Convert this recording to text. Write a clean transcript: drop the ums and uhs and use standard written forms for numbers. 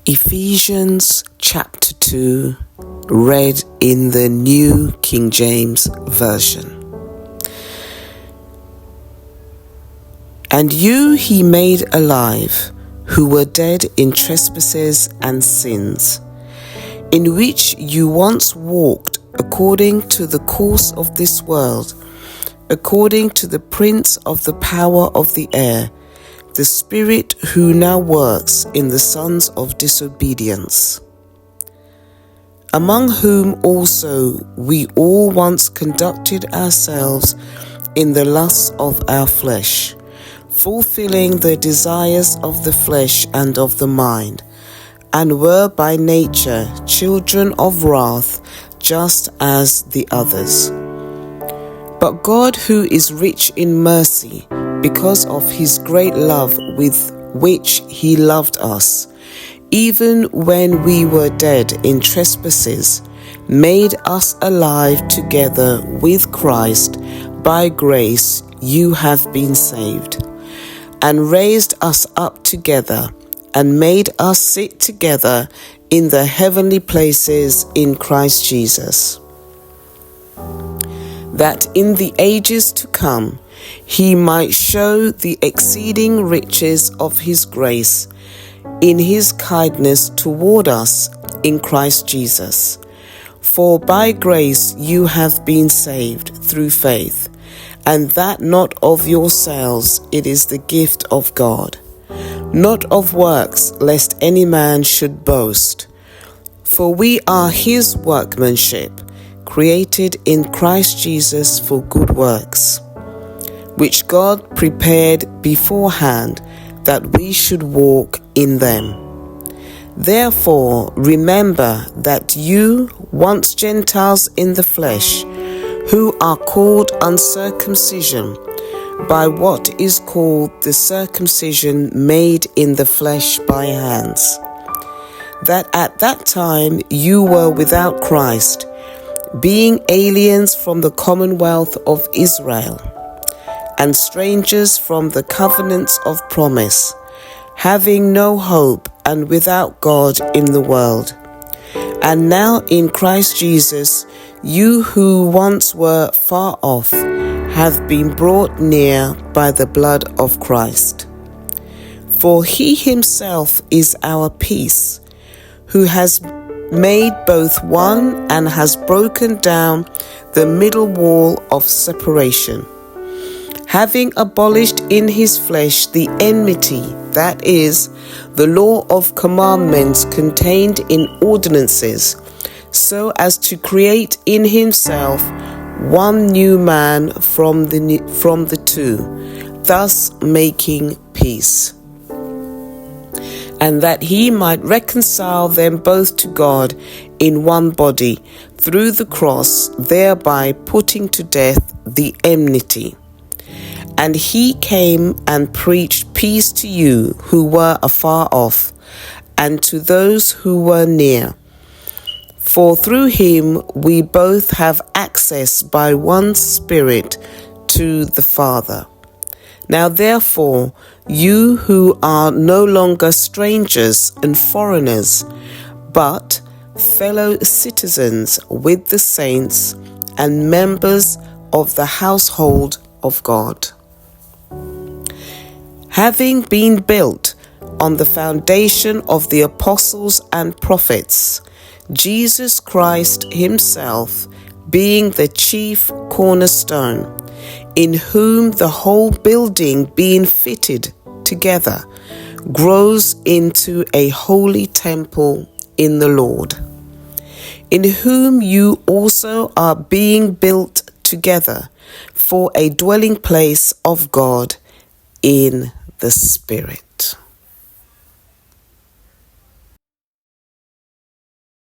Ephesians chapter 2, read in the New King James Version. And you he made alive, who were dead in trespasses and sins, in which you once walked according to the course of this world, according to the prince of the power of the air, the spirit who now works in the sons of disobedience, among whom also we all once conducted ourselves in the lusts of our flesh, fulfilling the desires of the flesh and of the mind, and were by nature children of wrath, just as the others. But God, who is rich in mercy, because of his great love with which he loved us, even when we were dead in trespasses, made us alive together with Christ. By grace you have been saved, and raised us up together, and made us sit together in the heavenly places in Christ Jesus, that in the ages to come he might show the exceeding riches of his grace in his kindness toward us in Christ Jesus. For by grace you have been saved through faith, and that not of yourselves, it is the gift of God, not of works, lest any man should boast. For we are his workmanship, created in Christ Jesus for good works, which God prepared beforehand that we should walk in them. Therefore remember that you, once Gentiles in the flesh, who are called uncircumcision, by what is called the circumcision made in the flesh by hands, that at that time you were without Christ, being aliens from the commonwealth of Israel, and strangers from the covenants of promise, having no hope and without God in the world. And now in Christ Jesus, you who once were far off have been brought near by the blood of Christ. For he himself is our peace, who has made both one and has broken down the middle wall of separation, having abolished in his flesh the enmity, that is, the law of commandments contained in ordinances, so as to create in himself one new man from the two, thus making peace, and that he might reconcile them both to God in one body through the cross, thereby putting to death the enmity. And he came and preached peace to you who were afar off, and to those who were near. For through him we both have access by one Spirit to the Father. Now therefore, you who are no longer strangers and foreigners, but fellow citizens with the saints and members of the household of God, having been built on the foundation of the apostles and prophets, Jesus Christ himself being the chief cornerstone, in whom the whole building being fitted together grows into a holy temple in the Lord, in whom you also are being built together for a dwelling place of God in the Spirit.